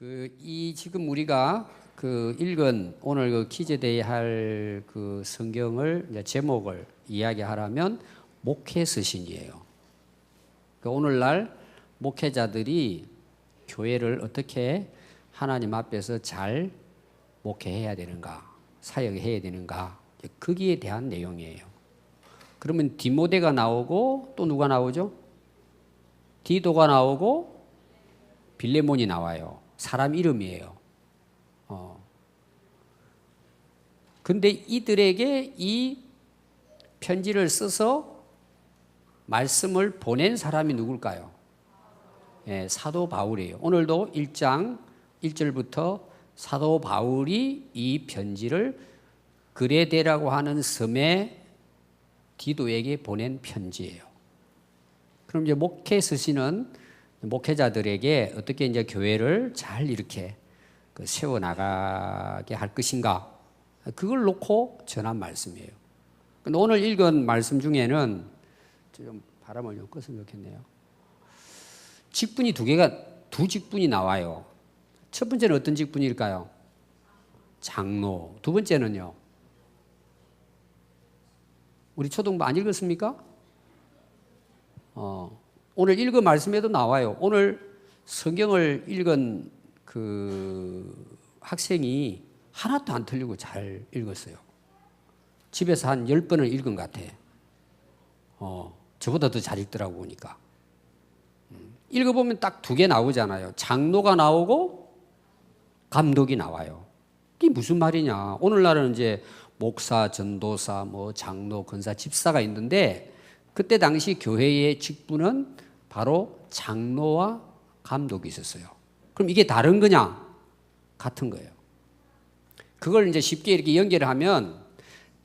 이 지금 우리가 읽은 오늘 퀴즈데이 할 성경을 이제 제목을 이야기하라면 목회서신이에요. 오늘날 목회자들이 교회를 어떻게 하나님 앞에서 잘 목회해야 되는가, 사역해야 되는가, 거기에 대한 내용이에요. 그러면 디모데가 나오고 또 누가 나오죠? 디도가 나오고 빌레몬이 나와요. 사람 이름이에요. 근데 이들에게 이 편지를 써서 말씀을 보낸 사람이 누굴까요? 예, 사도 바울이에요. 오늘도 1장 1절부터 사도 바울이 이 편지를 그레데라고 하는 섬에 디도에게 보낸 편지예요. 그럼 이제 목회서신은 목회자들에게 어떻게 이제 교회를 잘 이렇게 세워나가게 할 것인가, 그걸 놓고 전한 말씀이에요. 오늘 읽은 말씀 중에는 좀 바람을 좀 껐으면 좋겠네요. 직분이 두 직분이 나와요. 첫 번째는 어떤 직분일까요? 장로. 두 번째는요? 우리 초등부 안 읽었습니까? 오늘 읽은 말씀에도 나와요. 오늘 성경을 읽은 학생이 하나도 안 틀리고 잘 읽었어요. 집에서 한 10번을 읽은 것 같아. 저보다 더 잘 읽더라고 보니까. 읽어보면 딱 두 개 나오잖아요. 장로가 나오고 감독이 나와요. 이게 무슨 말이냐. 오늘날은 이제 목사, 전도사, 장로, 권사, 집사가 있는데 그때 당시 교회의 직분은 바로 장로와 감독이 있었어요. 그럼 이게 다른 거냐? 같은 거예요. 그걸 이제 쉽게 이렇게 연결하면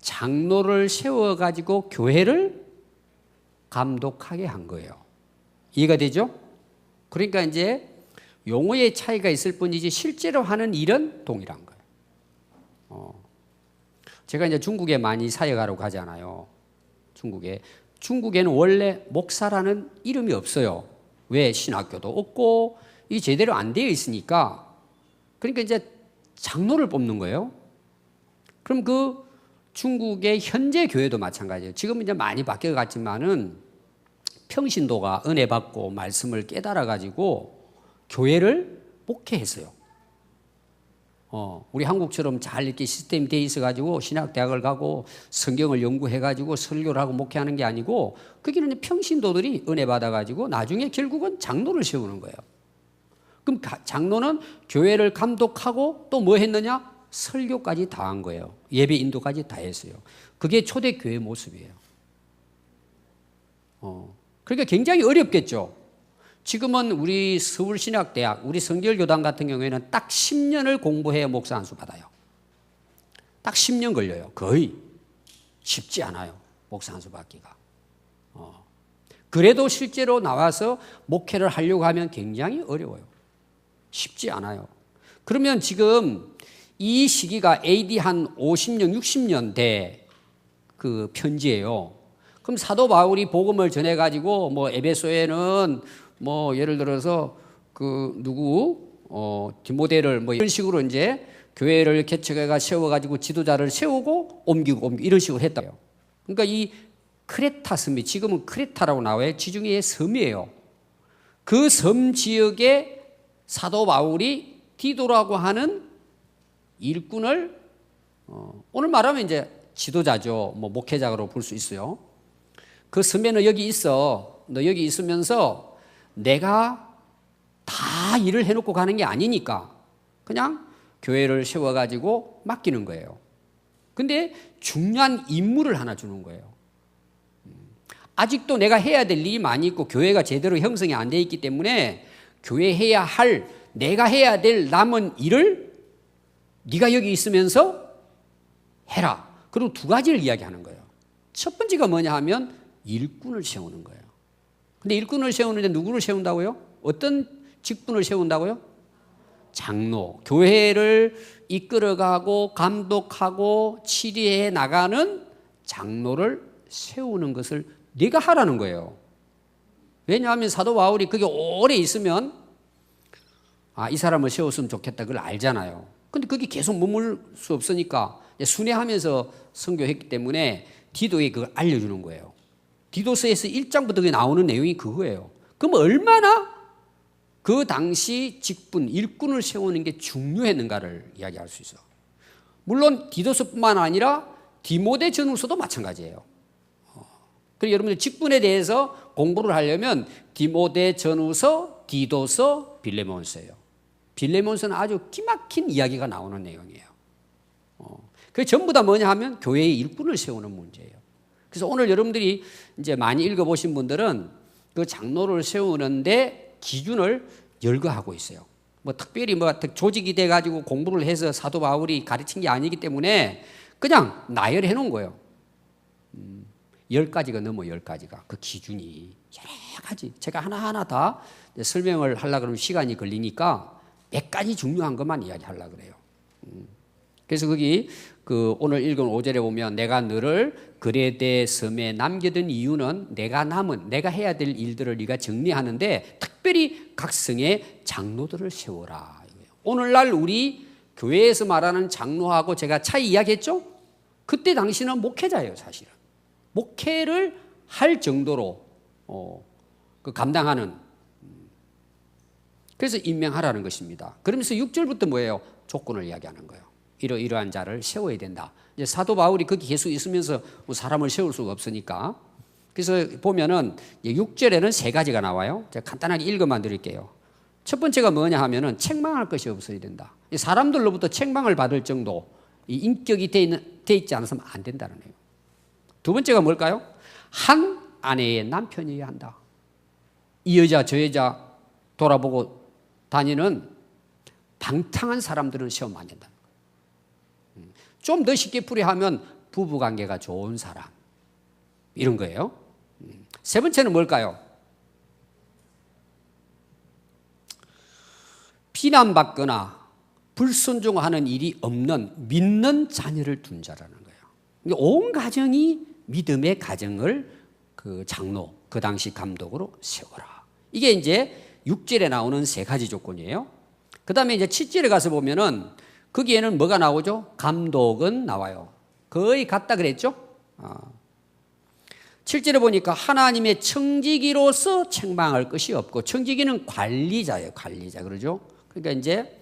장로를 세워가지고 교회를 감독하게 한 거예요. 이해가 되죠? 그러니까 이제 용어의 차이가 있을 뿐이지 실제로 하는 일은 동일한 거예요. 제가 이제 중국에 많이 사역하러 가잖아요. 중국에는 원래 목사라는 이름이 없어요. 왜? 신학교도 없고 이 제대로 안 되어 있으니까. 그러니까 이제 장로를 뽑는 거예요. 그럼 중국의 현재 교회도 마찬가지예요. 지금 이제 많이 바뀌어갔지만은 평신도가 은혜 받고 말씀을 깨달아 가지고 교회를 목회했어요. 우리 한국처럼 잘 이렇게 시스템이 돼 있어 가지고 신학대학을 가고 성경을 연구해 가지고 설교를 하고 목회하는 게 아니고, 거기는 평신도들이 은혜 받아 가지고 나중에 결국은 장로를 세우는 거예요. 그럼 장로는 교회를 감독하고 또 뭐 했느냐? 설교까지 다 한 거예요. 예배 인도까지 다 했어요. 그게 초대교회 모습이에요. 그러니까 굉장히 어렵겠죠. 지금은 우리 서울신학대학, 우리 성결교단 같은 경우에는 딱 10년을 공부해야 목사 안수 받아요. 딱 10년 걸려요. 거의 쉽지 않아요. 목사 안수 받기가. 그래도 실제로 나와서 목회를 하려고 하면 굉장히 어려워요. 쉽지 않아요. 그러면 지금 이 시기가 AD 한 50년, 60년대 그 편지예요. 그럼 사도 바울이 복음을 전해가지고 에베소에는 예를 들어서 디모데를 이런 식으로 이제 교회를 개척해가 세워가지고 지도자를 세우고 옮기고 이런 식으로 했다요. 그러니까 이 크레타 섬이 지금은 크레타라고 나와요. 지중해의 섬이에요. 그 섬 지역에 사도 바울이 디도라고 하는 일꾼을 오늘 말하면 이제 지도자죠. 목회자로 볼 수 있어요. 그 섬에는 여기 있어. 너 여기 있으면서 내가 다 일을 해놓고 가는 게 아니니까 그냥 교회를 세워가지고 맡기는 거예요. 근데 중요한 임무를 하나 주는 거예요. 아직도 내가 해야 될 일이 많이 있고 교회가 제대로 형성이 안 돼 있기 때문에 내가 해야 될 남은 일을 네가 여기 있으면서 해라. 그리고 두 가지를 이야기하는 거예요. 첫 번째가 뭐냐 하면 일꾼을 세우는 거예요. 근데 일꾼을 세우는데 누구를 세운다고요? 어떤 직분을 세운다고요? 장로. 교회를 이끌어가고 감독하고 치리해 나가는 장로를 세우는 것을 네가 하라는 거예요. 왜냐하면 사도 바울이 그게 오래 있으면 이 사람을 세웠으면 좋겠다. 그걸 알잖아요. 근데 그게 계속 머물 수 없으니까 순회하면서 선교했기 때문에 디도에 그걸 알려주는 거예요. 디도서에서 1장부터 나오는 내용이 그거예요. 그럼 얼마나 그 당시 직분, 일꾼을 세우는 게 중요했는가를 이야기할 수 있어요. 물론 디도서뿐만 아니라 디모데 전후서도 마찬가지예요. 그리고 여러분들 직분에 대해서 공부를 하려면 디모데 전후서, 디도서, 빌레몬서예요. 빌레몬서는 아주 기막힌 이야기가 나오는 내용이에요. 그 전부 다 뭐냐 하면 교회의 일꾼을 세우는 문제예요. 그래서 오늘 여러분들이 이제 많이 읽어보신 분들은 그 장로를 세우는데 기준을 열거하고 있어요. 뭐 특별히 조직이 돼가지고 공부를 해서 사도 바울이 가르친 게 아니기 때문에 그냥 나열해 놓은 거예요. 10가지가 넘어 10가지가 그 기준이 여러 가지. 제가 하나하나 다 설명을 하려고 그러면 시간이 걸리니까 몇 가지 중요한 것만 이야기하려고 그래요. 그래서 거기 그 오늘 읽은 5절에 보면 내가 너를 그레데 섬에 남겨둔 이유는 내가 해야 될 일들을 네가 정리하는데 특별히 각 성의 장로들을 세워라. 오늘날 우리 교회에서 말하는 장로하고 제가 차이 이야기했죠? 그때 당시는 목회자예요, 사실은. 목회를 할 정도로 그 감당하는. 그래서 임명하라는 것입니다. 그러면서 6절부터 뭐예요? 조건을 이야기하는 거예요. 이러한 자를 세워야 된다. 이제 사도 바울이 거기 계속 있으면서 뭐 사람을 세울 수가 없으니까. 그래서 보면은 6절에는 3가지가 나와요. 제가 간단하게 읽어만 드릴게요. 첫 번째가 뭐냐 하면은 책망할 것이 없어야 된다. 사람들로부터 책망을 받을 정도 이 인격이 돼 있지 않으면 안 된다는 거예요. 두 번째가 뭘까요? 한 아내의 남편이어야 한다. 이 여자 저 여자 돌아보고 다니는 방탕한 사람들은 세우면 안 된다. 좀 더 쉽게 풀이하면 부부관계가 좋은 사람 이런 거예요. 세 번째는 뭘까요? 비난받거나 불순종하는 일이 없는 믿는 자녀를 둔 자라는 거예요. 온 가정이 믿음의 가정을 그 장로, 그 당시 감독으로 세워라. 이게 이제 6절에 나오는 3가지 조건이에요. 그 다음에 이제 7절에 가서 보면은 거기에는 뭐가 나오죠? 감독은 나와요. 거의 같다 그랬죠? 7절에 보니까 하나님의 청지기로서 책망할 것이 없고, 청지기는 관리자예요. 관리자. 그러죠? 그러니까 이제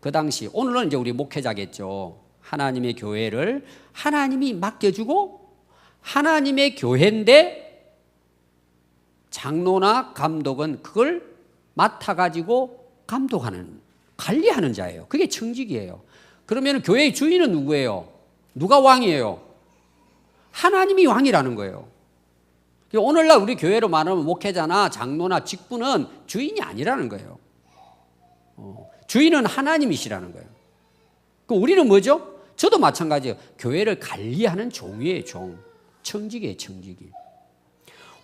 그 당시, 오늘은 이제 우리 목회자겠죠. 하나님의 교회를 하나님이 맡겨주고 하나님의 교회인데 장로나 감독은 그걸 맡아가지고 감독하는, 관리하는 자예요. 그게 청직이에요. 그러면 교회의 주인은 누구예요? 누가 왕이에요? 하나님이 왕이라는 거예요. 오늘날 우리 교회로 말하면 목회자나 장로나 직분은 주인이 아니라는 거예요. 주인은 하나님이시라는 거예요. 그럼 우리는 뭐죠? 저도 마찬가지예요. 교회를 관리하는 종이에요, 종. 청직이에요, 청직이.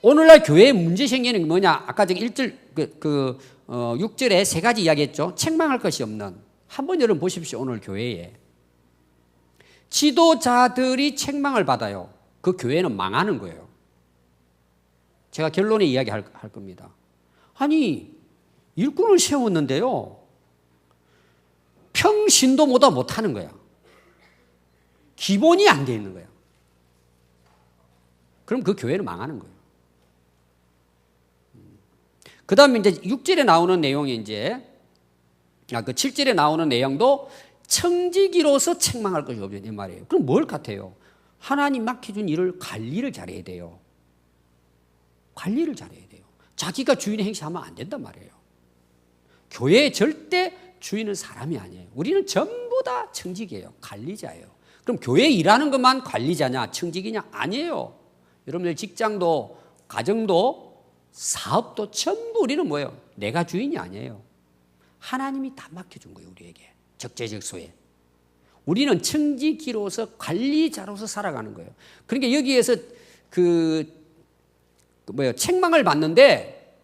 오늘날 교회에 문제 생기는 게 뭐냐? 아까 저기 1절, 6절에 3가지 이야기했죠. 책망할 것이 없는. 한번 여러분 보십시오. 오늘 교회에. 지도자들이 책망을 받아요. 그 교회는 망하는 거예요. 제가 결론에 이야기할 겁니다. 아니, 일꾼을 세웠는데요. 평신도보다 못하는 거야. 기본이 안 돼 있는 거야. 그럼 그 교회는 망하는 거예요. 그 다음에 이제 6절에 나오는 내용이 이제, 그 7절에 나오는 내용도 청지기로서 책망할 것이 없죠. 이 말이에요. 그럼 뭘 같아요? 하나님 맡겨준 일을 관리를 잘해야 돼요. 관리를 잘해야 돼요. 자기가 주인의 행세하면 안 된단 말이에요. 교회에 절대 주인은 사람이 아니에요. 우리는 전부 다 청직이에요. 관리자예요. 그럼 교회에 일하는 것만 관리자냐, 청직이냐? 아니에요. 여러분들 직장도, 가정도, 사업도 전부 우리는 뭐예요? 내가 주인이 아니에요. 하나님이 다 맡겨준 거예요, 우리에게. 적재적소에. 우리는 청지기로서 관리자로서 살아가는 거예요. 그러니까 여기에서 책망을 받는데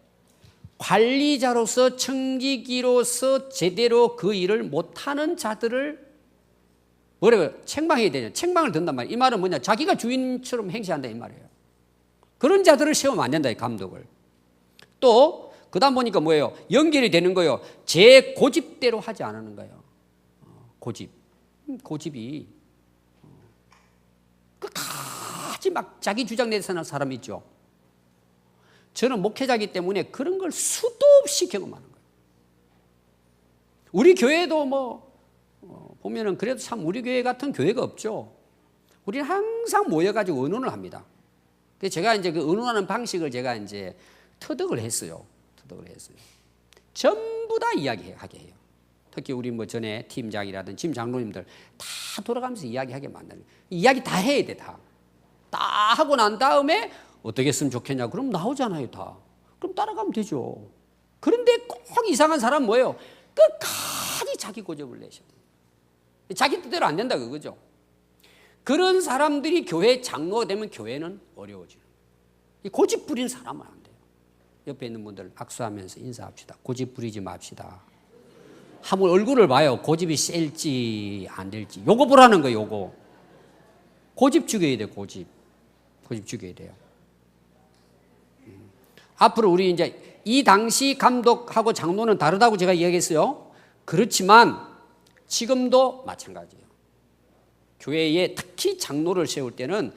관리자로서 청지기로서 제대로 그 일을 못하는 자들을 뭐라고요? 책망해야 되냐? 책망을 든단 말이에요. 이 말은 뭐냐? 자기가 주인처럼 행세한다 이 말이에요. 그런 자들을 세우면 안 된다, 이 감독을. 또 그다음 보니까 뭐예요? 연결이 되는 거예요. 제 고집대로 하지 않는 거예요. 고집이 끝까지 막 자기 주장 내세우는 사람이 있죠. 저는 목회자이기 때문에 그런 걸 수도 없이 경험하는 거예요. 우리 교회도 보면은 그래도 참 우리 교회 같은 교회가 없죠. 우리는 항상 모여가지고 의논을 합니다. 그래서 제가 이제 그 의논하는 방식을 제가 이제 터득을 했어요. 전부 다 이야기하게 해요. 특히 우리 전에 팀장이라든 팀 장로님들 다 돌아가면서 이야기하게 만나는 거예요. 이야기 다 해야 돼, 다 하고 난 다음에 어떻게 했으면 좋겠냐. 그럼 나오잖아요, 다. 그럼 따라가면 되죠. 그런데 꼭 이상한 사람 뭐예요? 끝까지 자기 고집을 내셔. 자기 뜻대로 안 된다 그거죠. 그런 사람들이 교회 장로가 되면 교회는 어려워져요. 고집 부린 사람은 안 돼요. 옆에 있는 분들 악수하면서 인사합시다. 고집 부리지 맙시다. 한번 얼굴을 봐요. 고집이 셀지 안 될지. 요거 보라는 거예요. 요거. 고집 죽여야 돼요. 고집 죽여야 돼요. 앞으로 우리 이제 이 당시 감독하고 장로는 다르다고 제가 이야기했어요. 그렇지만 지금도 마찬가지예요. 교회에 특히 장로를 세울 때는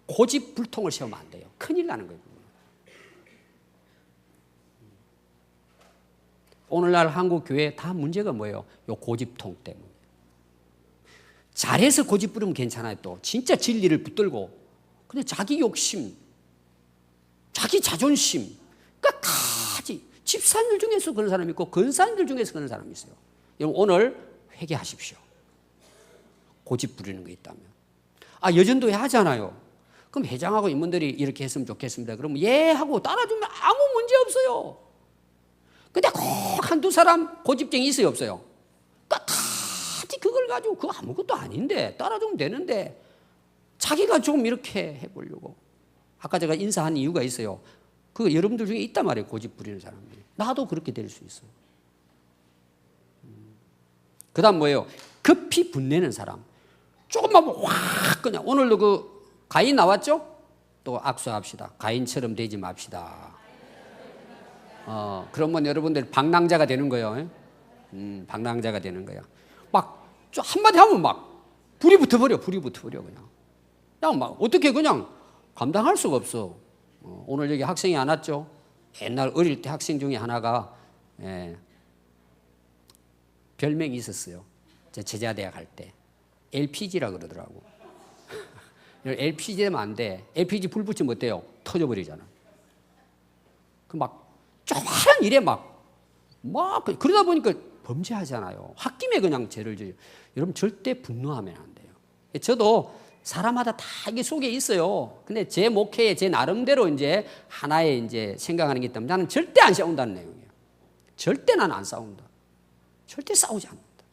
고집불통을 세우면 안 돼요. 큰일 나는 거예요. 오늘날 한국 교회 다 문제가 뭐예요? 요 고집통 때문에. 잘해서 고집 부리면 괜찮아요. 또 진짜 진리를 붙들고. 근데 자기 욕심, 자기 자존심 끝까지. 집사님들 중에서 그런 사람이 있고 권사님들 중에서 그런 사람이 있어요. 여러분 오늘 회개하십시오. 고집 부리는 거 있다면. 여전도회 하잖아요. 그럼 회장하고 임원들이 이렇게 했으면 좋겠습니다. 그러면 예 하고 따라주면 아무 문제 없어요. 근데 꼭 한두 사람 고집쟁이 있어요, 없어요? 끝까지 그걸 가지고 그거 아무것도 아닌데 따라주면 되는데 자기가 좀 이렇게 해보려고. 아까 제가 인사한 이유가 있어요. 그 여러분들 중에 있단 말이에요. 고집 부리는 사람들이. 나도 그렇게 될 수 있어요. 그 다음 뭐예요? 급히 분내는 사람. 조금만 확 그냥. 오늘도 그 가인 나왔죠? 또 악수합시다. 가인처럼 되지 맙시다. 그러면 여러분들 방랑자가 되는 거예요. 방랑자가 되는 거야. 막 한마디 하면 막 불이 붙어버려 그냥. 그냥 막 어떻게 그냥 감당할 수가 없어. 오늘 여기 학생이 안 왔죠? 옛날 어릴 때 학생 중에 하나가 별명이 있었어요. 제 제자대학 할 때 LPG라 그러더라고. LPG 되면 안 돼. LPG 불 붙이면 어때요? 터져버리잖아. 그 막 조그마한 일에 막 그러다 보니까 범죄하잖아요. 홧김에 그냥 죄를 져요. 여러분 절대 분노하면 안 돼요. 저도 사람마다 다 이게 속에 있어요. 근데 제 목회에 제 나름대로 이제 하나의 이제 생각하는 게 있다면 나는 절대 안 싸운다는 내용이에요. 절대 나는 안 싸운다. 절대 싸우지 않는다.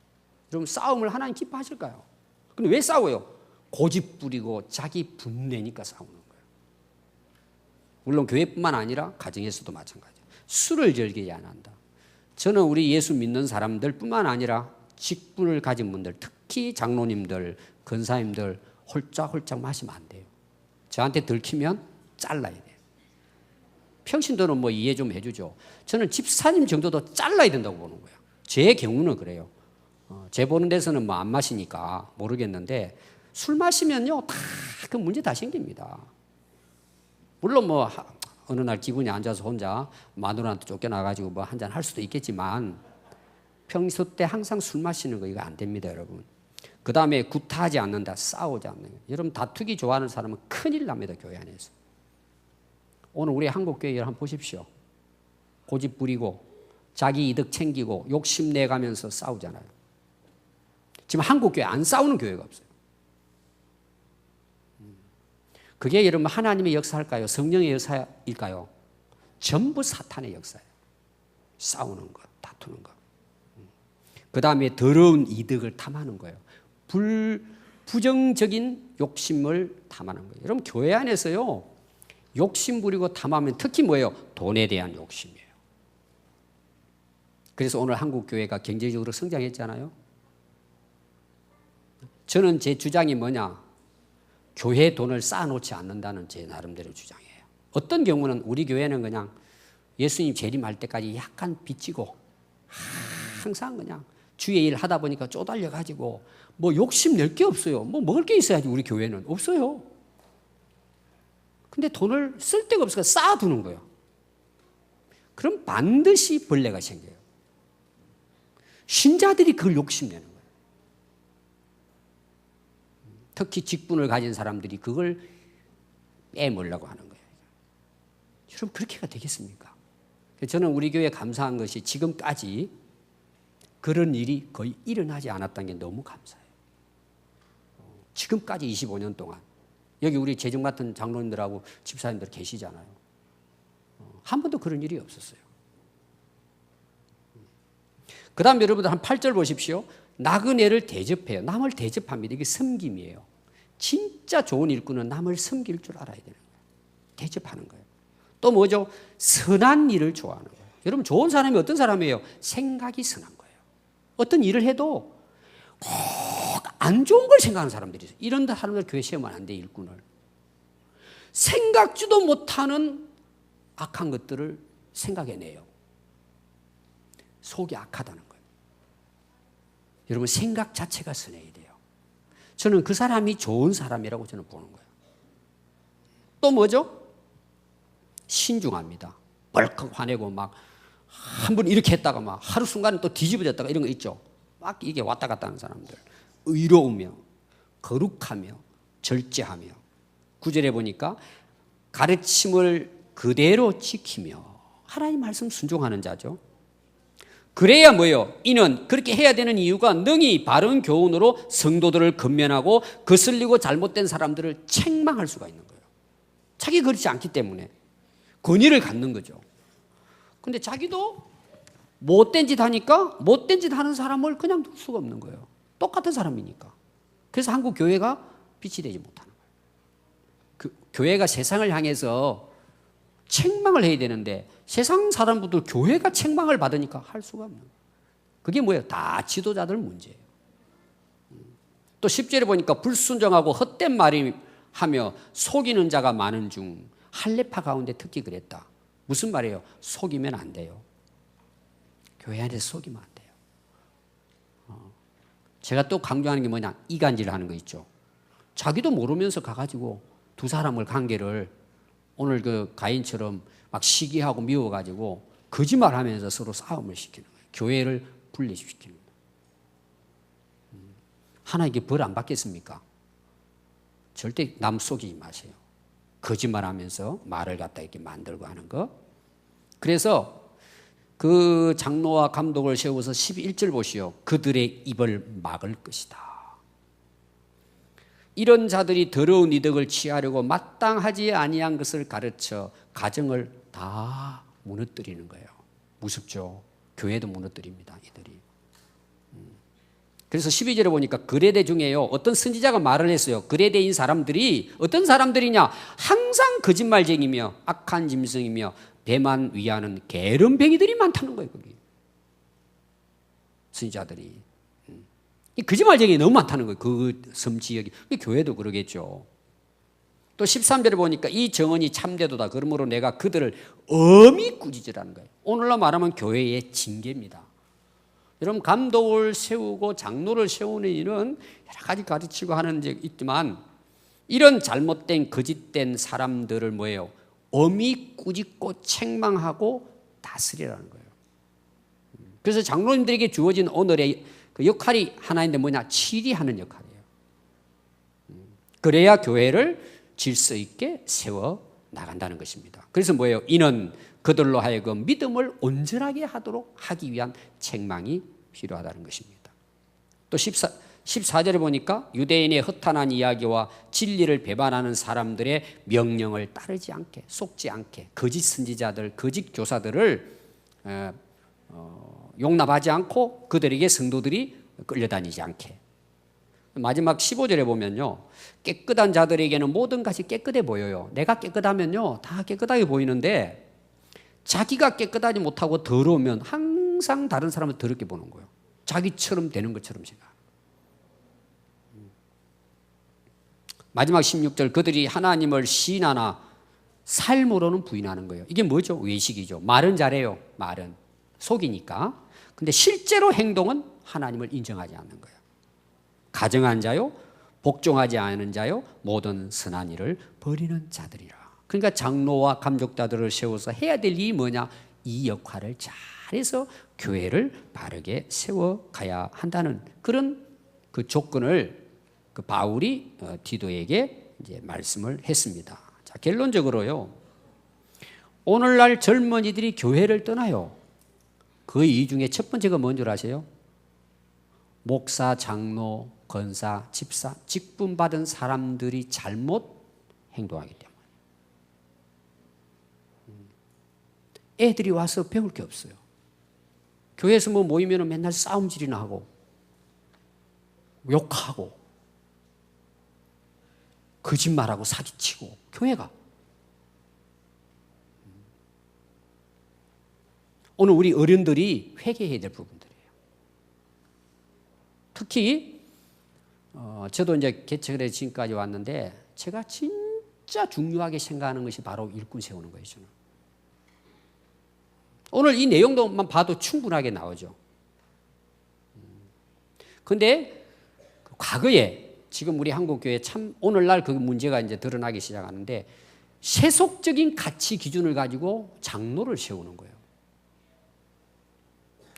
여러분 싸움을 하나님 기뻐하실까요? 근데 왜 싸워요? 고집 부리고 자기 분내니까 싸우는 거예요. 물론 교회뿐만 아니라 가정에서도 마찬가지예요. 술을 즐기지 않는다. 저는 우리 예수 믿는 사람들 뿐만 아니라 직분을 가진 분들, 특히 장로님들, 권사님들 홀짝홀짝 마시면 안 돼요. 저한테 들키면 잘라야 돼요. 평신도는 뭐 이해 좀 해주죠. 저는 집사님 정도도 잘라야 된다고 보는 거예요. 제 경우는 그래요. 제 보는 데서는 뭐 안 마시니까 모르겠는데 술 마시면요 다 그 문제 다 생깁니다. 물론 뭐 어느 날 기분이 안 좋아서 혼자 마누라한테 쫓겨나가지고 뭐 한잔 할 수도 있겠지만 평소 때 항상 술 마시는 거 이거 안 됩니다, 여러분. 그 다음에 구타하지 않는다, 싸우지 않는 거. 여러분 다투기 좋아하는 사람은 큰일 납니다, 교회 안에서. 오늘 우리 한국교회를 한번 보십시오. 고집 부리고 자기 이득 챙기고 욕심내가면서 싸우잖아요. 지금 한국교회 안 싸우는 교회가 없어요. 그게 여러분 하나님의 역사일까요? 성령의 역사일까요? 전부 사탄의 역사예요. 싸우는 것, 다투는 것. 그 다음에 더러운 이득을 탐하는 거예요. 부정적인 욕심을 탐하는 거예요. 여러분 교회 안에서요 욕심 부리고 탐하면 특히 뭐예요? 돈에 대한 욕심이에요. 그래서 오늘 한국 교회가 경제적으로 성장했잖아요. 저는 제 주장이 뭐냐? 교회 돈을 쌓아놓지 않는다는 제 나름대로 주장이에요. 어떤 경우는 우리 교회는 그냥 예수님 재림할 때까지 약간 빚지고 항상 그냥 주의 일 하다 보니까 쪼달려 가지고 뭐 욕심 낼 게 없어요. 뭐 먹을 게 있어야지. 우리 교회는 없어요. 근데 돈을 쓸 데가 없으니까 쌓아두는 거예요. 그럼 반드시 벌레가 생겨요. 신자들이 그걸 욕심내는 거예요. 특히 직분을 가진 사람들이 그걸 빼먹으려고 하는 거예요. 여러분 그렇게가 되겠습니까? 저는 우리 교회에 감사한 것이 지금까지 그런 일이 거의 일어나지 않았다는 게 너무 감사해요. 지금까지 25년 동안 여기 우리 재정 같은 장로님들하고 집사님들 계시잖아요. 한 번도 그런 일이 없었어요. 그 다음 여러분들 한 8절 보십시오. 나그네를 대접해요. 남을 대접합니다. 이게 섬김이에요. 진짜 좋은 일꾼은 남을 섬길 줄 알아야 되는 거예요. 대접하는 거예요. 또 뭐죠? 선한 일을 좋아하는 거예요. 여러분 좋은 사람이 어떤 사람이에요? 생각이 선한 거예요. 어떤 일을 해도 꼭 안 좋은 걸 생각하는 사람들이 있어요. 이런 사람들 교회 세우면 안 돼, 일꾼을. 생각지도 못하는 악한 것들을 생각해내요. 속이 악하다는 거예요. 여러분 생각 자체가 선해야 돼요. 저는 그 사람이 좋은 사람이라고 저는 보는 거예요. 또 뭐죠? 신중합니다. 벌컥 화내고 막 한 번 이렇게 했다가 막 하루 순간에 또 뒤집어졌다가 이런 거 있죠. 막 이게 왔다 갔다 하는 사람들. 의로우며 거룩하며 절제하며 9절에 보니까 가르침을 그대로 지키며 하나님 말씀 순종하는 자죠. 그래야 뭐예요? 이는 그렇게 해야 되는 이유가 능히 바른 교훈으로 성도들을 건면하고 거슬리고 잘못된 사람들을 책망할 수가 있는 거예요. 자기 그렇지 않기 때문에 권위를 갖는 거죠. 근데 자기도 못된 짓 하니까 못된 짓 하는 사람을 그냥 둘 수가 없는 거예요. 똑같은 사람이니까. 그래서 한국 교회가 빛이 되지 못하는 거예요. 교회가 세상을 향해서 책망을 해야 되는데 세상 사람들도 교회가 책망을 받으니까 할 수가 없는 거예요. 그게 뭐예요? 다 지도자들 문제예요. 또 10절에 보니까 불순종하고 헛된 말이 하며 속이는 자가 많은 중 할례파 가운데 특히 그랬다. 무슨 말이에요? 속이면 안 돼요. 교회 안에서 속이면 안 돼요. 제가 또 강조하는 게 뭐냐? 이간질 하는 거 있죠. 자기도 모르면서 가가지고 두 사람을 관계를 오늘 그 가인처럼 막 시기하고 미워가지고 거짓말하면서 서로 싸움을 시키는 거예요. 교회를 분리시키는 거예요. 하나님께 벌 안 받겠습니까? 절대 남 속이지 마세요. 거짓말하면서 말을 갖다 이렇게 만들고 하는 거. 그래서 그 장로와 감독을 세워서 11절 보시오. 그들의 입을 막을 것이다. 이런 자들이 더러운 이득을 취하려고 마땅하지 아니한 것을 가르쳐 가정을 다 무너뜨리는 거예요. 무섭죠. 교회도 무너뜨립니다. 이들이. 그래서 12절에 보니까 거래대 중에요. 어떤 선지자가 말을 했어요. 거래대인 사람들이 어떤 사람들이냐. 항상 거짓말쟁이며 악한 짐승이며 배만 위하는 게으름뱅이들이 많다는 거예요. 거기. 선지자들이. 이 거짓말쟁이 너무 많다는 거예요. 그 섬 지역이. 교회도 그러겠죠. 또 13절에 보니까 이 정언이 참되도다. 그러므로 내가 그들을 엄히 꾸짖으라는 거예요. 오늘날 말하면 교회의 징계입니다. 여러분 감독을 세우고 장로를 세우는 일은 여러 가지 가르치고 하는 게 있지만 이런 잘못된 거짓된 사람들을 뭐예요? 엄히 꾸짖고 책망하고 다스리라는 거예요. 그래서 장로님들에게 주어진 오늘의 그 역할이 하나인데 뭐냐? 치리하는 역할이에요. 그래야 교회를 질서 있게 세워 나간다는 것입니다. 그래서 뭐예요? 이는 그들로 하여금 믿음을 온전하게 하도록 하기 위한 책망이 필요하다는 것입니다. 또 14절에 보니까 유대인의 허탄한 이야기와 진리를 배반하는 사람들의 명령을 따르지 않게, 속지 않게, 거짓 선지자들, 거짓 교사들을 용납하지 않고 그들에게 성도들이 끌려다니지 않게. 마지막 15절에 보면요. 깨끗한 자들에게는 모든 것이 깨끗해 보여요. 내가 깨끗하면요. 다 깨끗하게 보이는데 자기가 깨끗하지 못하고 더러우면 항상 다른 사람을 더럽게 보는 거예요. 자기처럼 되는 것처럼 생각. 마지막 16절 그들이 하나님을 시인하나 삶으로는 부인하는 거예요. 이게 뭐죠? 외식이죠. 말은 잘해요. 말은 속이니까. 근데 실제로 행동은 하나님을 인정하지 않는 거예요. 가정한 자요, 복종하지 않은 자요, 모든 선한 일을 버리는 자들이라. 그러니까 장로와 감족자들을 세워서 해야 될 일이 뭐냐? 이 역할을 잘해서 교회를 바르게 세워가야 한다는 그런 그 조건을 그 바울이 디도에게 이제 말씀을 했습니다. 자, 결론적으로요. 오늘날 젊은이들이 교회를 떠나요. 그 이유 중에 첫 번째가 뭔 줄 아세요? 목사, 장로, 권사, 집사, 직분 받은 사람들이 잘못 행동하기 때문에. 애들이 와서 배울 게 없어요. 교회에서 뭐 모이면 맨날 싸움질이나 하고, 욕하고, 거짓말하고 사기치고, 교회가. 오늘 우리 어른들이 회개해야 될 부분들이에요. 특히 저도 이제 개척을 해서 지금까지 왔는데 제가 진짜 중요하게 생각하는 것이 바로 일꾼 세우는 거예요. 저는. 오늘 이 내용도만 봐도 충분하게 나오죠. 그런데 과거에 지금 우리 한국교회 참 오늘날 그 문제가 이제 드러나기 시작하는데 세속적인 가치 기준을 가지고 장로를 세우는 거예요.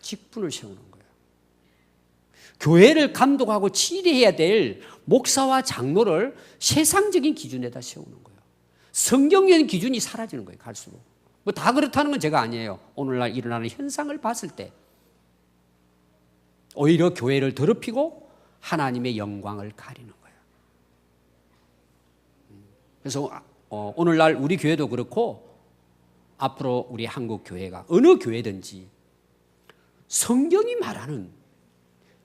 직분을 세우는 거예요. 교회를 감독하고 치리해야 될 목사와 장로를 세상적인 기준에다 세우는 거예요. 성경적인 기준이 사라지는 거예요. 갈수록. 뭐 다 그렇다는 건 제가 아니에요. 오늘날 일어나는 현상을 봤을 때 오히려 교회를 더럽히고 하나님의 영광을 가리는 거예요. 그래서 오늘날 우리 교회도 그렇고 앞으로 우리 한국 교회가 어느 교회든지 성경이 말하는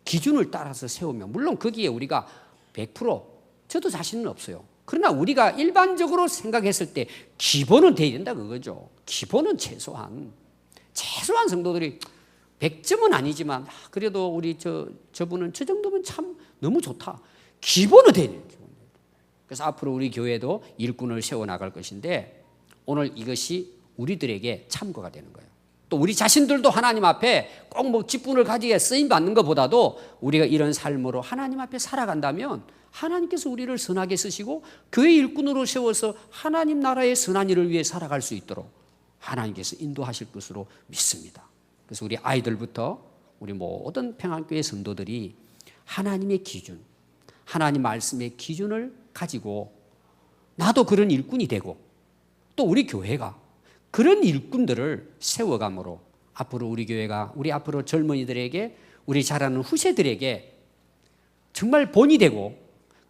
기준을 따라서 세우면 물론 거기에 우리가 100% 저도 자신은 없어요. 그러나 우리가 일반적으로 생각했을 때 기본은 돼야 된다 그거죠. 기본은 최소한 성도들이 100점은 아니지만 그래도 우리 저분은 저 정도면 참 너무 좋다. 기본은 돼야 돼요. 그래서 앞으로 우리 교회도 일꾼을 세워나갈 것인데 오늘 이것이 우리들에게 참고가 되는 거예요. 또 우리 자신들도 하나님 앞에 꼭 뭐 직분을 가지게 쓰임 받는 것보다도 우리가 이런 삶으로 하나님 앞에 살아간다면 하나님께서 우리를 선하게 쓰시고 교회 일꾼으로 세워서 하나님 나라의 선한 일을 위해 살아갈 수 있도록 하나님께서 인도하실 것으로 믿습니다. 그래서 우리 아이들부터 우리 모든 평안교회 성도들이 하나님의 기준, 하나님 말씀의 기준을 가지고 나도 그런 일꾼이 되고 또 우리 교회가 그런 일꾼들을 세워감으로 앞으로 우리 교회가 우리 앞으로 젊은이들에게 우리 자라는 후세들에게 정말 본이 되고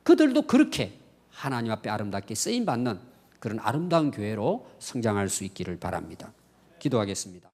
그들도 그렇게 하나님 앞에 아름답게 쓰임받는 그런 아름다운 교회로 성장할 수 있기를 바랍니다. 기도하겠습니다.